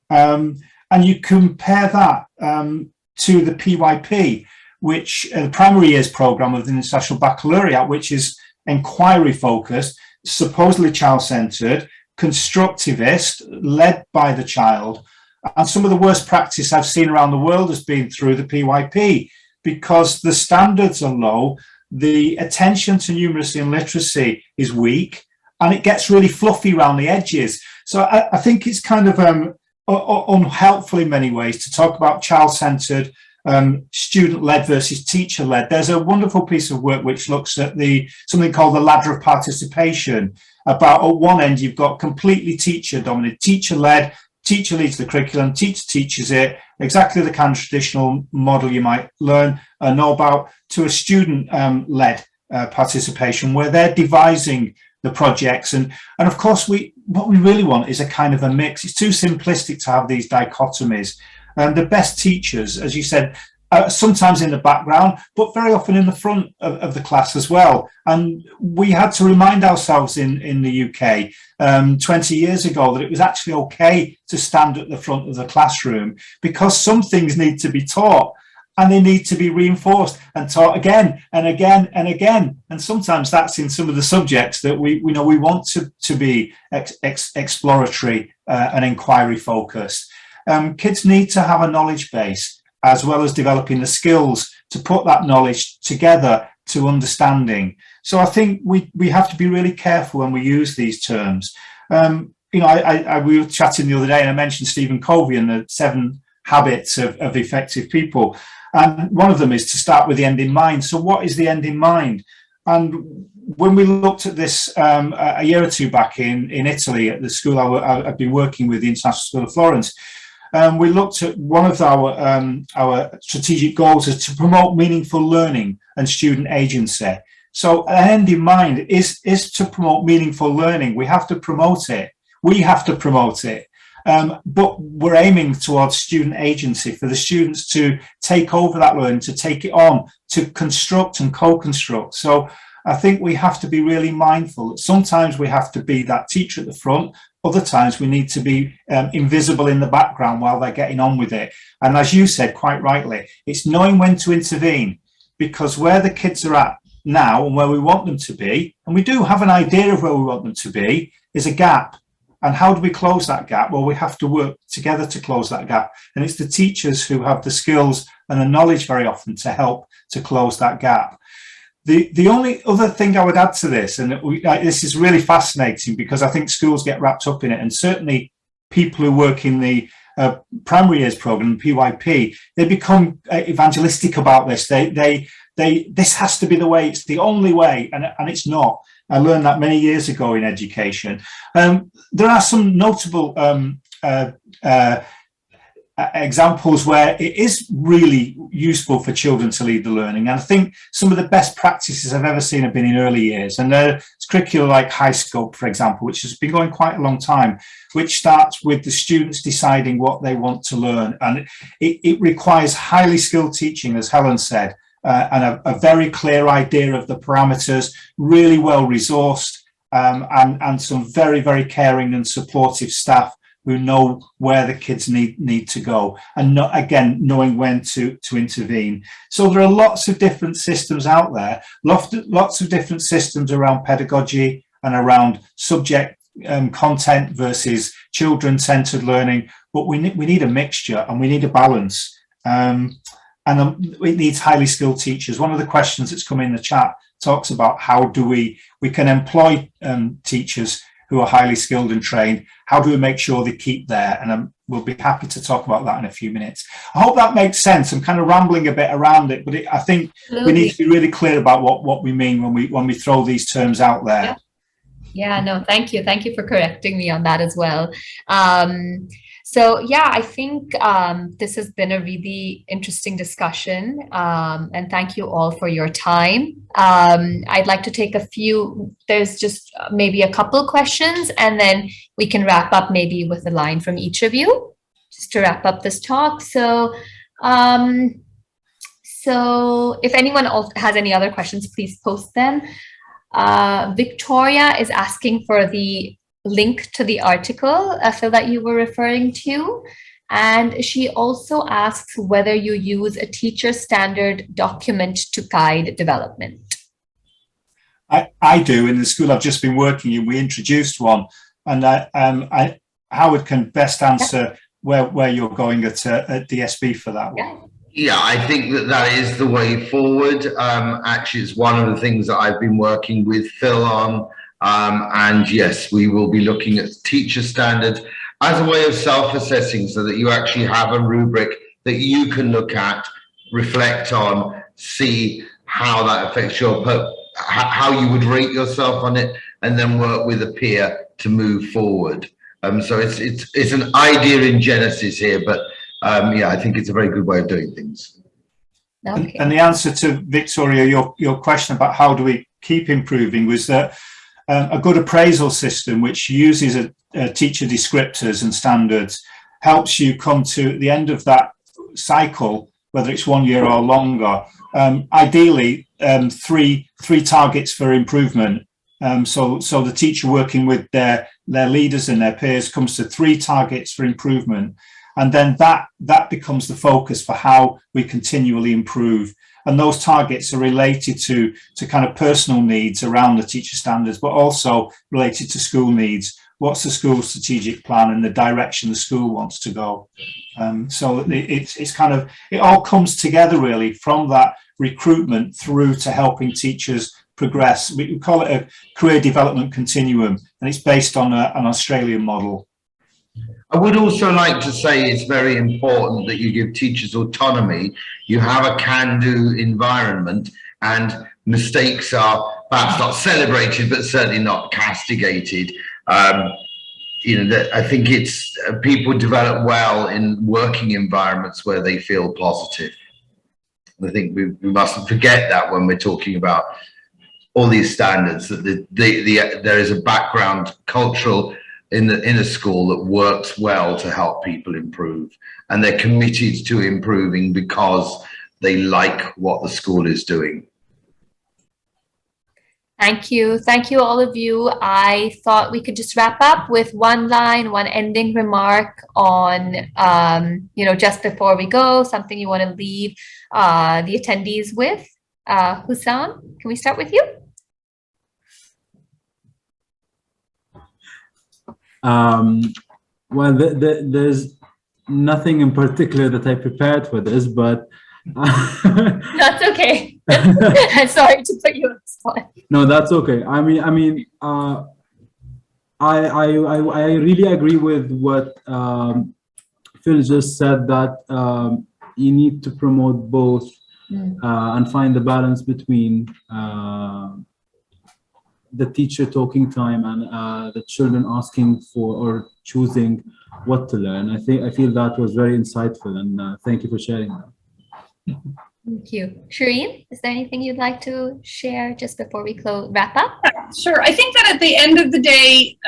And you compare that to the PYP, which the primary years program of the International Baccalaureate, which is inquiry focused, supposedly child-centered, constructivist, led by the child. And some of the worst practice I've seen around the world has been through the PYP, because the standards are low, the attention to numeracy and literacy is weak, and it gets really fluffy around the edges. So I think it's kind of unhelpful in many ways to talk about child-centered, student-led versus teacher-led. There's a wonderful piece of work which looks at something called the ladder of participation. About at one end, you've got completely teacher-dominated, teacher-led, teacher leads the curriculum, teacher teaches it, exactly the kind of traditional model you might learn and know about, to a student-led participation where they're devising the projects. And of course, what we really want is a kind of a mix. It's too simplistic to have these dichotomies. The best teachers, as you said, sometimes in the background, but very often in the front of the class as well. And we had to remind ourselves in the UK 20 years ago that it was actually okay to stand at the front of the classroom, because some things need to be taught and they need to be reinforced and taught again and again and again. And sometimes that's in some of the subjects that we know we want to be exploratory and inquiry focused. Kids need to have a knowledge base, as well as developing the skills to put that knowledge together to understanding. So I think we have to be really careful when we use these terms. We were chatting the other day and I mentioned Stephen Covey and the 7 habits of effective people. And one of them is to start with the end in mind. So what is the end in mind? And when we looked at this a year or two back in Italy at the school I've been working with, the International School of Florence, we looked at one of our strategic goals is to promote meaningful learning and student agency. So an end in mind is to promote meaningful learning. We have to promote it. We have to promote it. But we're aiming towards student agency, for the students to take over that learning, to take it on, to construct and co-construct. So I think we have to be really mindful that sometimes we have to be that teacher at the front. Other times we need to be invisible in the background while they're getting on with it. And as you said quite rightly, it's knowing when to intervene, because where the kids are at now and where we want them to be, and we do have an idea of where we want them to be, is a gap. And how do we close that gap? Well, we have to work together to close that gap. And it's the teachers who have the skills and the knowledge very often to help to close that gap. The only other thing I would add to this, and this is really fascinating because I think schools get wrapped up in it, and certainly people who work in the primary years program, PYP, they become evangelistic about this. This has to be the way, it's the only way, and it's not. I learned that many years ago in education. There are some notable examples where it is really useful for children to lead the learning. And I think some of the best practices I've ever seen have been in early years. And there's curricula like High Scope, for example, which has been going quite a long time, which starts with the students deciding what they want to learn. And it requires highly skilled teaching, as Helen said, and a very clear idea of the parameters, really well resourced, and some very, very caring and supportive staff who know where the kids need to go, and knowing when to intervene. So there are lots of different systems out there, lots of different systems around pedagogy and around subject content versus children-centered learning, but we need a mixture and we need a balance. And it needs highly skilled teachers. One of the questions that's come in the chat talks about how do we can employ teachers who are highly skilled and trained. How do we make sure they keep there? And we'll be happy to talk about that in a few minutes. I hope that makes sense. I'm kind of rambling a bit around it, but I think we need to be really clear about what we mean when we throw these terms out there. Yeah, no, thank you. Thank you for correcting me on that as well. So yeah, I think this has been a really interesting discussion, and thank you all for your time. I'd like to take there's just maybe a couple questions, and then we can wrap up maybe with a line from each of you, just to wrap up this talk. So if anyone else has any other questions, please post them. Victoria is asking for the link to the article, Phil, that you were referring to. And she also asks whether you use a teacher standard document to guide development. I do. In the school I've just been working in, we introduced one. And Howard can best answer where you're going at DSB for that one. Yeah, I think that that is the way forward. Actually, it's one of the things that I've been working with Phil on. And yes, we will be looking at teacher standards as a way of self-assessing so that you actually have a rubric that you can look at, reflect on, see how that affects your, how you would rate yourself on it, and then work with a peer to move forward. So it's an idea in Genesis here, but yeah, I think it's a very good way of doing things. Okay. And the answer to Victoria, your question about how do we keep improving was that a good appraisal system which uses a teacher descriptors and standards helps you come to the end of that cycle, whether it's 1 year or longer. Ideally, three targets for improvement. So the teacher working with their leaders and their peers comes to 3 targets for improvement. And then that becomes the focus for how we continually improve. And those targets are related to kind of personal needs around the teacher standards, but also related to school needs. What's the school's strategic plan and the direction the school wants to go? So it's kind of, it all comes together really from that recruitment through to helping teachers progress. We call it a career development continuum, and it's based on an Australian model. I would also like to say it's very important that you give teachers autonomy. You have a can-do environment, and mistakes are perhaps not celebrated, but certainly not castigated. You know, I think it's people develop well in working environments where they feel positive. I think we mustn't forget that when we're talking about all these standards, that there is a background cultural in a school that works well to help people improve, and they're committed to improving because they like what the school is doing. Thank you. Thank you, all of you. I thought we could just wrap up with one ending remark on, you know, just before we go, something you want to leave the attendees with. Hussam, can we start with you? Well, there's nothing in particular that I prepared for this, but That's okay. I'm sorry to put you on the spot. no, that's okay. I mean, I really agree with what Phil just said, that you need to promote both and find the balance between the teacher talking time and the children asking for or choosing what to learn. I feel that was very insightful, and thank you for sharing that. Thank you. Shireen, is there anything you'd like to share just before we wrap up? Sure. I think that at the end of the day,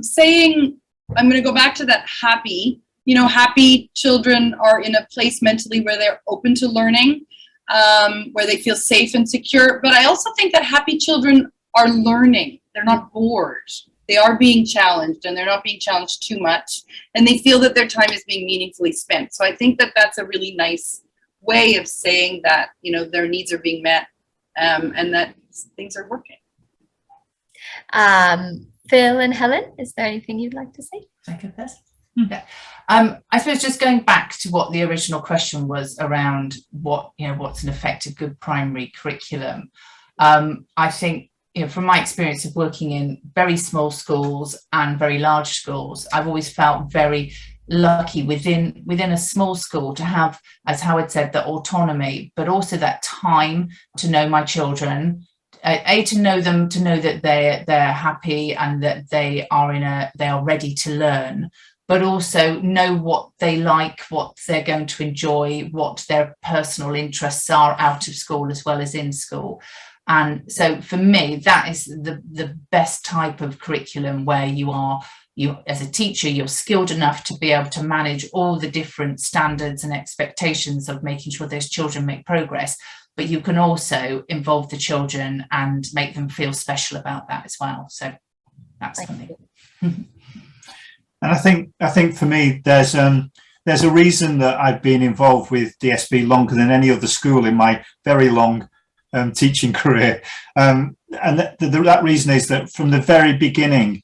saying, I'm going to go back to that happy, happy children are in a place mentally where they're open to learning, where they feel safe and secure. But I also think that happy children are learning. They're not bored. They are being challenged, and they're not being challenged too much. And they feel that their time is being meaningfully spent. So I think that that's a really nice way of saying that, their needs are being met, and that things are working. Phil and Helen, is there anything you'd like to say? Second first. Yeah. I suppose just going back to what the original question was around what's an effective good primary curriculum. I think, from my experience of working in very small schools and very large schools, I've always felt very lucky within a small school to have, as Howard said, the autonomy, but also that time to know my children, to know them, to know that they're happy and that they are ready to learn, but also know what they like, what they're going to enjoy, what their personal interests are out of school as well as in school. And so for me, that is the best type of curriculum, where you as a teacher, you're skilled enough to be able to manage all the different standards and expectations of making sure those children make progress, but you can also involve the children and make them feel special about that as well. So that's for me. And I think for me, there's a reason that I've been involved with DSB longer than any other school in my very long teaching career, and that reason is that from the very beginning,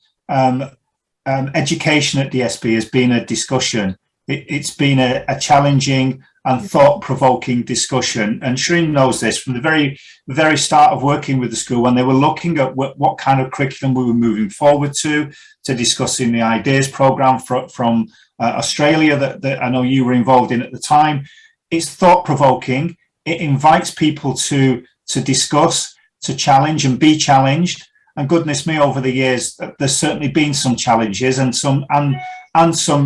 education at DSB has been a discussion. It's been a challenging, and thought-provoking discussion. And Shireen knows this from the very start of working with the school, when they were looking at what kind of curriculum we were moving forward to discussing the ideas program from Australia that I know you were involved in at the time. It's thought-provoking. It invites people to discuss, to challenge and be challenged. And goodness me, over the years, there's certainly been some challenges and some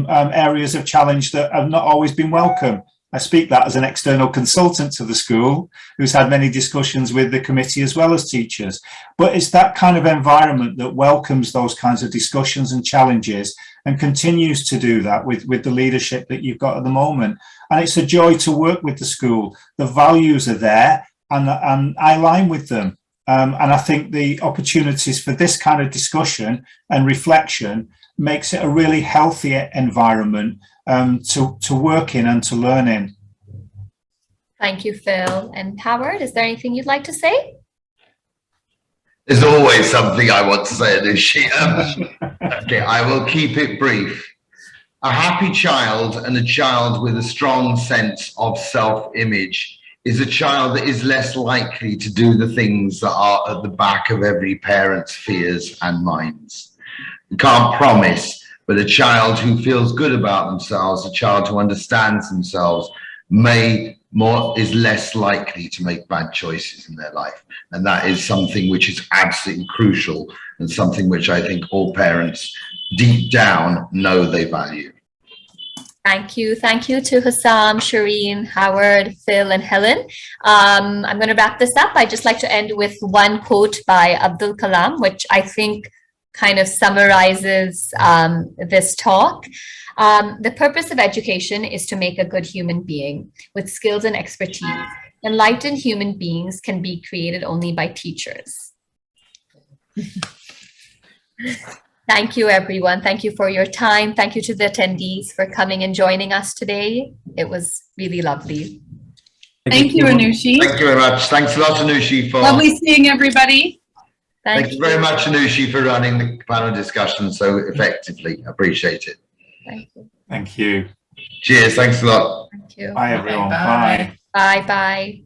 areas of challenge that have not always been welcome. I speak that as an external consultant to the school who's had many discussions with the committee as well as teachers. But it's that kind of environment that welcomes those kinds of discussions and challenges and continues to do that with the leadership that you've got at the moment. And it's a joy to work with the school. The values are there and I align with them. And I think the opportunities for this kind of discussion and reflection makes it a really healthy environment to work in and to learn in. Thank you, Phil. And Howard, is there anything you'd like to say? There's always something I want to say, Anushi. Okay, I will keep it brief. A happy child and a child with a strong sense of self-image is a child that is less likely to do the things that are at the back of every parent's fears and minds. You can't promise, but a child who feels good about themselves, a child who understands themselves, is less likely to make bad choices in their life. And that is something which is absolutely crucial and something which I think all parents deep down know they value. Thank you. Thank you to Hussam, Shireen, Howard, Phil, and Helen. I'm going to wrap this up. I'd just like to end with one quote by Abdul Kalam, which I think kind of summarizes this talk. The purpose of education is to make a good human being with skills and expertise. Enlightened human beings can be created only by teachers. Thank you, everyone. Thank you for your time. Thank you to the attendees for coming and joining us today. It was really lovely. Thank you, Anushi. Thank you very much. Thanks a lot, Anushi, for Lovely seeing everybody. Thank you very much, Anushi, for running the panel discussion so effectively. Appreciate it. Thank you. Thank you. Cheers. Thanks a lot. Thank you. Bye, everyone. Bye. Bye. Bye. Bye.